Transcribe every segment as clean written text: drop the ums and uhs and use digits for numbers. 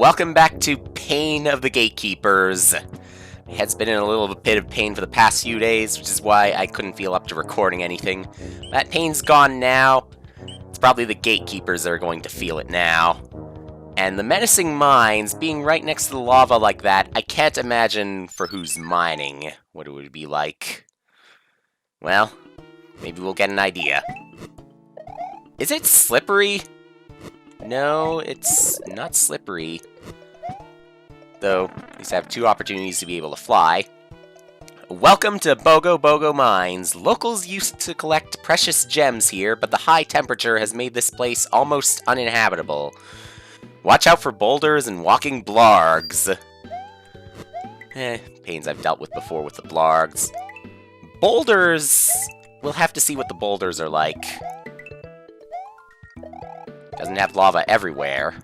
Welcome back to Pain of the Gatekeepers. My head's been in a little bit of pain for the past few days, which is why I couldn't feel up to recording anything. That pain's gone now. It's probably the Gatekeepers that are going to feel it now. And the menacing mines, being right next to the lava like that, I can't imagine for who's mining what it would be like. Well, maybe we'll get an idea. Is it slippery? No, it's not slippery. Though, at least I have two opportunities to be able to fly. Welcome to Bogo Mines. Locals used to collect precious gems here, but the high temperature has made this place almost uninhabitable. Watch out for boulders and walking blargs. Pains I've dealt with before with the blargs. Boulders... We'll have to see what the boulders are like. Doesn't have lava everywhere.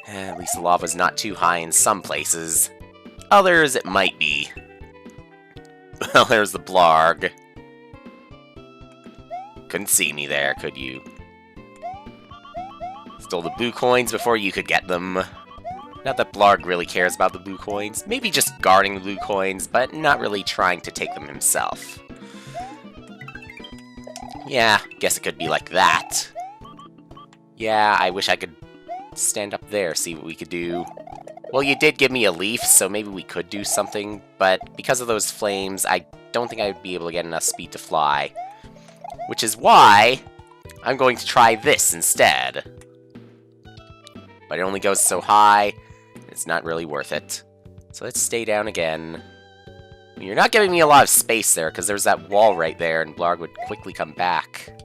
At least the lava's not too high in some places. Others, it might be. Well, there's the blarg. Couldn't see me there, could you? Stole the blue coins before you could get them. Not that Blarg really cares about the blue coins. Maybe just guarding the blue coins, but not really trying to take them himself. Yeah, guess it could be like that. Yeah, I wish I could stand up there, see what we could do. Well, you did give me a leaf, so maybe we could do something, but because of those flames, I don't think I'd be able to get enough speed to fly. Which is why I'm going to try this instead. But it only goes so high, it's not really worth it. So let's stay down again. You're not giving me a lot of space there, because there's that wall right there, and Blarg would quickly come back.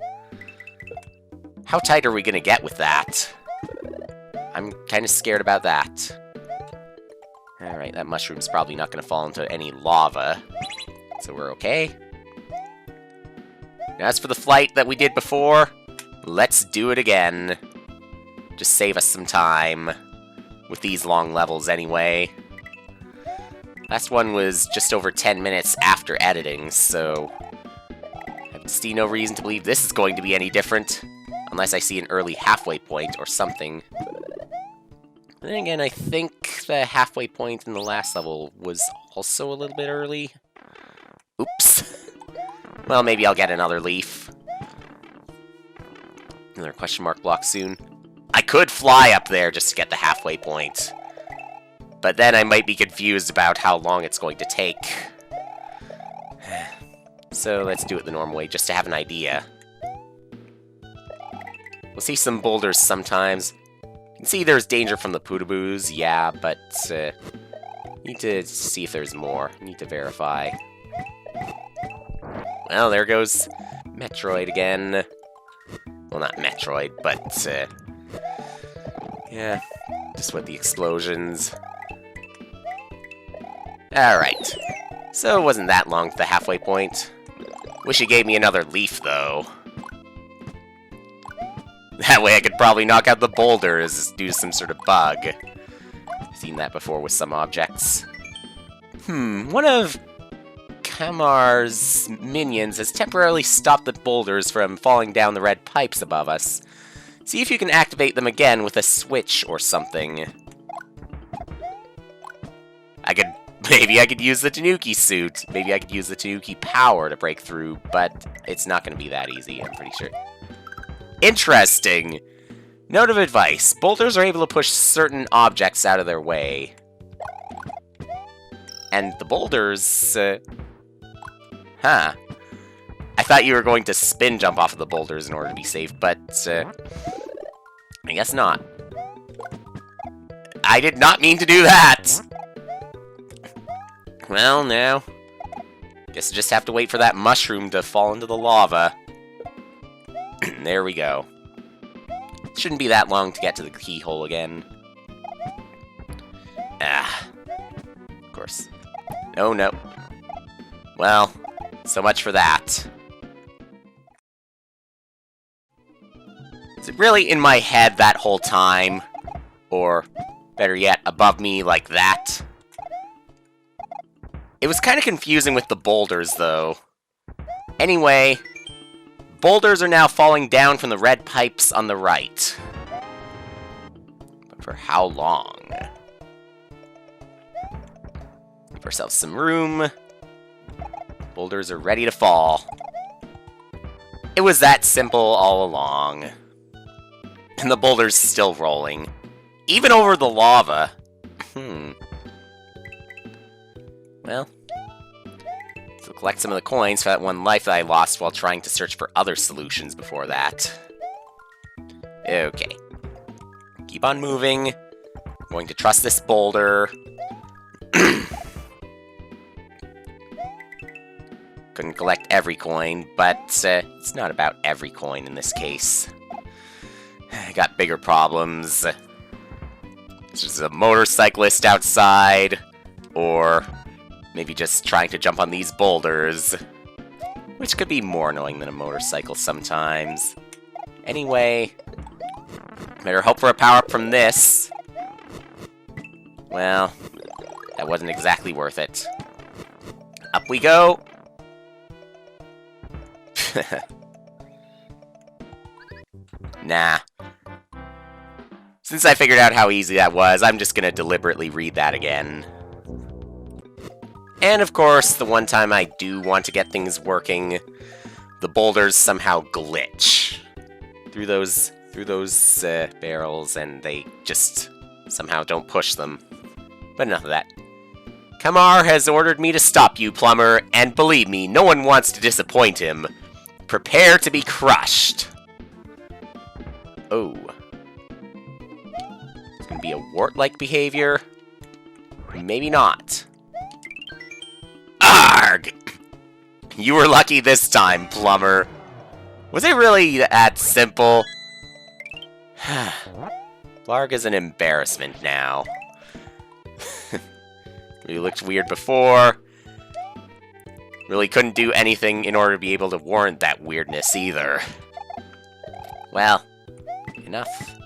How tight are we going to get with that? I'm kind of scared about that. Alright, that mushroom's probably not going to fall into any lava. So we're okay. Now, as for the flight that we did before, let's do it again. Just save us some time. With these long levels anyway. Last one was just over 10 minutes after editing, so... I see no reason to believe this is going to be any different. Unless I see an early halfway point or something. Then again, I think the halfway point in the last level was also a little bit early. Oops. Well, maybe I'll get another leaf. Another question mark block soon. I could fly up there just to get the halfway point. But then I might be confused about how long it's going to take. So let's do it the normal way, just to have an idea. We'll see some boulders sometimes. You can see there's danger from the pootaboos, yeah, but need to see if there's more. Need to verify. Well, there goes Metroid again. Well, not Metroid, but yeah, just with the explosions. Alright. So it wasn't that long to the halfway point. Wish he gave me another leaf, though. That way I could probably knock out the boulders due to some sort of bug. Seen that before with some objects. One of Kamar's minions has temporarily stopped the boulders from falling down the red pipes above us. See if you can activate them again with a switch or something. Maybe I could use the Tanuki suit. Maybe I could use the Tanuki power to break through, but it's not going to be that easy, I'm pretty sure. Interesting! Note of advice. Boulders are able to push certain objects out of their way. And the boulders... I thought you were going to spin jump off of the boulders in order to be safe, but... I guess not. I did not mean to do that! Well, now... Guess I just have to wait for that mushroom to fall into the lava. There we go. Shouldn't be that long to get to the keyhole again. Of course. Oh, no. Well, so much for that. Is it really in my head that whole time? Or, better yet, above me like that? It was kind of confusing with the boulders, though. Anyway... Boulders are now falling down from the red pipes on the right. But For how long? Give ourselves some room. Boulders are ready to fall. It was that simple all along. And the boulder's still rolling. Even over the lava. Well. So collect some of the coins for that one life that I lost while trying to search for other solutions before that. Okay. Keep on moving. I'm going to trust this boulder. Couldn't collect every coin, but it's not about every coin in this case. I got bigger problems. There's just a motorcyclist outside, or maybe just trying to jump on these boulders, which could be more annoying than a motorcycle sometimes. Anyway, better hope for a power-up from this. Well, that wasn't exactly worth it. Up we go! Nah. Since I figured out how easy that was, I'm just gonna deliberately read that again. And of course, the one time I do want to get things working, the boulders somehow glitch through those barrels, and they just somehow don't push them. But enough of that. Kamar has ordered me to stop you, plumber, and believe me, no one wants to disappoint him. Prepare to be crushed. Oh. It's gonna be a wart-like behavior. Maybe not. Arg! You were lucky this time, plumber. Was it really that simple? Blarg is an embarrassment now. Really looked weird before. Really couldn't do anything in order to be able to warrant that weirdness either. Well, enough.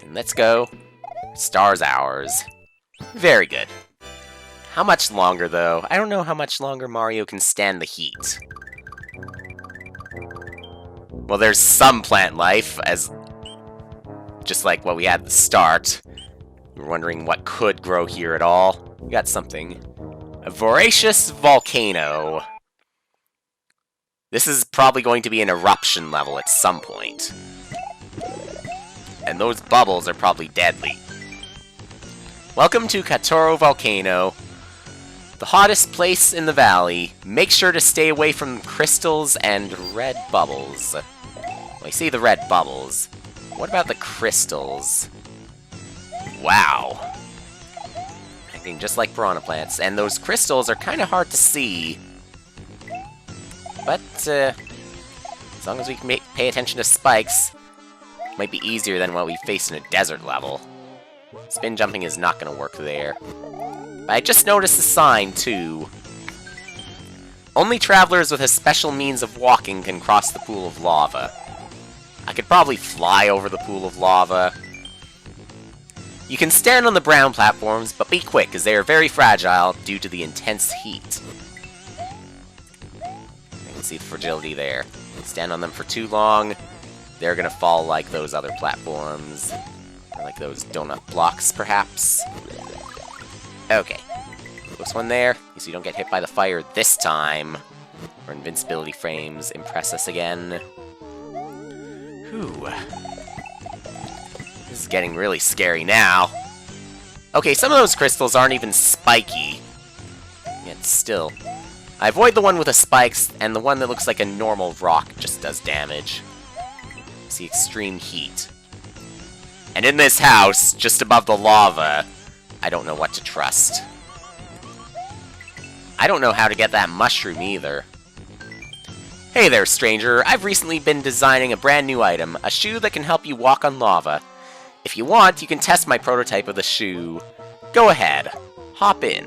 And let's go. Star's ours. Very good. How much longer, though? I don't know how much longer Mario can stand the heat. Well, there's some plant life, as just like what we had at the start. We were wondering what could grow here at all. We got something. A voracious volcano. This is probably going to be an eruption level at some point. And those bubbles are probably deadly. Welcome to Katoro Volcano. The hottest place in the valley. Make sure to stay away from crystals and red bubbles. Well, I see the red bubbles. What about the crystals? Wow. Acting just like piranha plants. And those crystals are kind of hard to see. But, as long as we can pay attention to spikes, it might be easier than what we face in a desert level. Spin jumping is not going to work there. But I just noticed a sign, too. Only travelers with a special means of walking can cross the pool of lava. I could probably fly over the pool of lava. You can stand on the brown platforms, but be quick, as they are very fragile due to the intense heat. You can see the fragility there. Stand on them for too long, they're gonna fall like those other platforms. Or like those donut blocks, perhaps. Okay. Close one there, so you don't get hit by the fire this time. Or invincibility frames impress us again. Whew. This is getting really scary now. Okay, some of those crystals aren't even spiky. Yet still. I avoid the one with the spikes, and the one that looks like a normal rock just does damage. See extreme heat. And in this house, just above the lava, I don't know what to trust. I don't know how to get that mushroom either. Hey there, stranger. I've recently been designing a brand new item, a shoe that can help you walk on lava. If you want, you can test my prototype of the shoe. Go ahead. Hop in.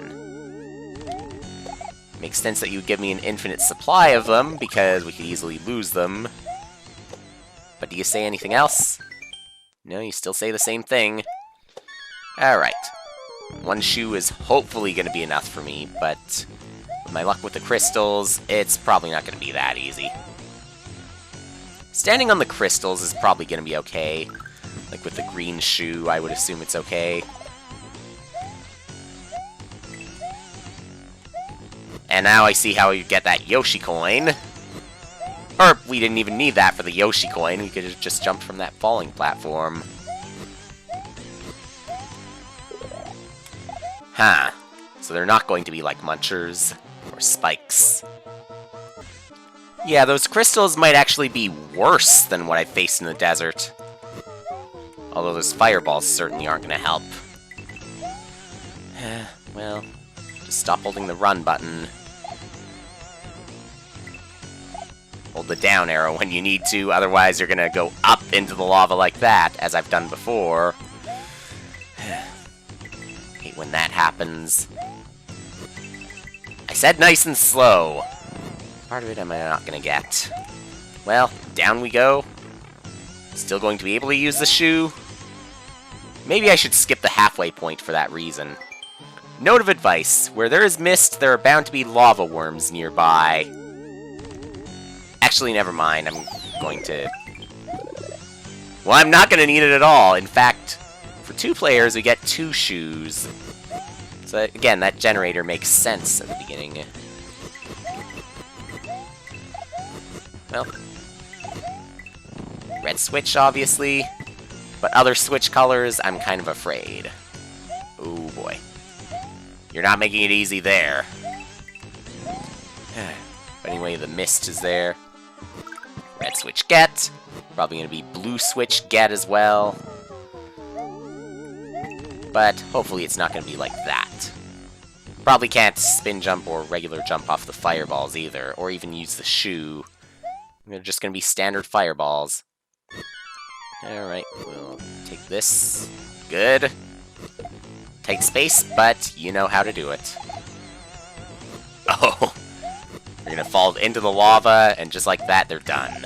Makes sense that you would give me an infinite supply of them, because we could easily lose them. But do you say anything else? No, you still say the same thing. Alright. One shoe is hopefully going to be enough for me, but with my luck with the crystals, it's probably not going to be that easy. Standing on the crystals is probably going to be okay. Like with the green shoe, I would assume it's okay. And now I see how you get that Yoshi coin. Or, we didn't even need that for the Yoshi coin. We could have just jumped from that falling platform. Huh. So they're not going to be like Munchers or Spikes. Yeah, those crystals might actually be worse than what I faced in the desert. Although those fireballs certainly aren't going to help. Well, just stop holding the run button. Hold the down arrow when you need to, otherwise you're going to go up into the lava like that, as I've done before. Hate when that happens. I said nice and slow. Part of it am I not going to get? Well, down we go. Still going to be able to use the shoe. Maybe I should skip the halfway point for that reason. Note of advice, where there is mist, there are bound to be lava worms nearby. Actually, never mind, I'm going to... Well, I'm not going to need it at all. In fact, for 2 players, we get 2 shoes. So, again, that generator makes sense at the beginning. Well, red switch, obviously. But other switch colors, I'm kind of afraid. Oh, boy. You're not making it easy there. But anyway, the mist is there. Red switch get. Probably going to be blue switch get as well. But hopefully it's not going to be like that. Probably can't spin jump or regular jump off the fireballs either, or even use the shoe. They're just going to be standard fireballs. Alright, we'll take this. Good. Tight space, but you know how to do it. Oh! They're going to fall into the lava, and just like that, they're done.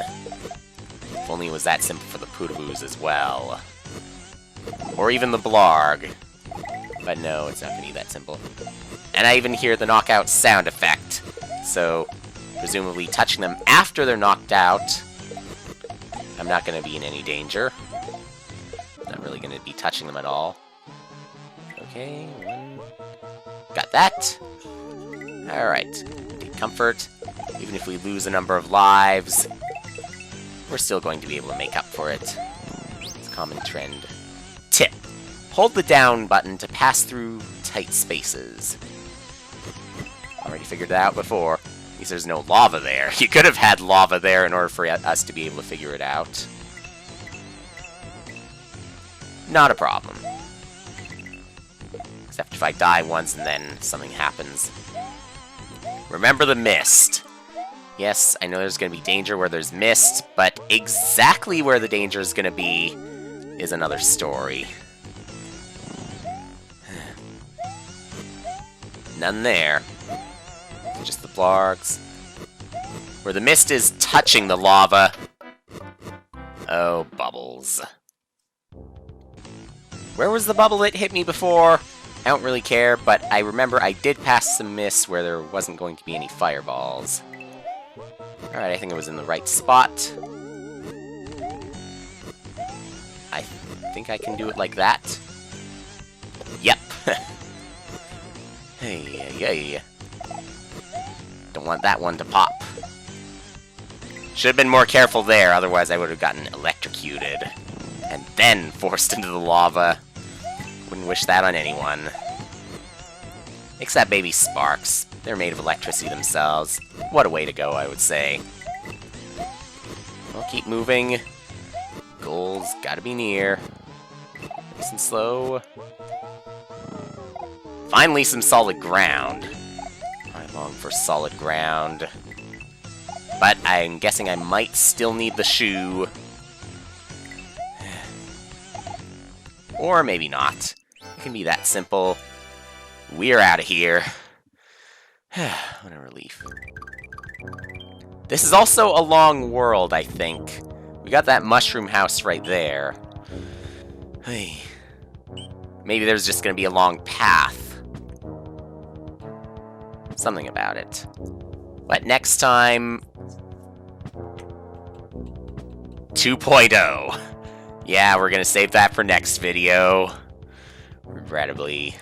If only it was that simple for the Pootaboos as well. Or even the Blarg. But no, it's not going to be that simple. And I even hear the knockout sound effect. So, presumably touching them after they're knocked out, I'm not going to be in any danger. Not really going to be touching them at all. Okay, one. Got that. Alright. Take comfort. Even if we lose a number of lives, we're still going to be able to make up for it. It's a common trend. Tip. Hold the down button to pass through tight spaces. Already figured that out before. At least there's no lava there. You could have had lava there in order for us to be able to figure it out. Not a problem. Except if I die once and then something happens. Remember the mist. Yes, I know there's going to be danger where there's mist, but exactly where the danger is going to be is another story. None there. Just the Blargs. Where the mist is touching the lava. Oh, bubbles. Where was the bubble that hit me before? I don't really care, but I remember I did pass some mist where there wasn't going to be any fireballs. Alright, I think it was in the right spot. I think I can do it like that. Yep. Hey. Don't want that one to pop. Should have been more careful there, otherwise I would have gotten electrocuted. And then forced into the lava. Wouldn't wish that on anyone. Except maybe Sparks. They're made of electricity themselves. What a way to go, I would say. I'll keep moving. Goals gotta be near. Nice and slow. Finally, some solid ground. I long for solid ground. But I'm guessing I might still need the shoe. Or maybe not. It can be that simple. We're out of here. What a relief. This is also a long world, I think. We got that mushroom house right there. Hey. Maybe there's just gonna be a long path. Something about it. But next time... 2.0. Yeah, we're gonna save that for next video. Regrettably.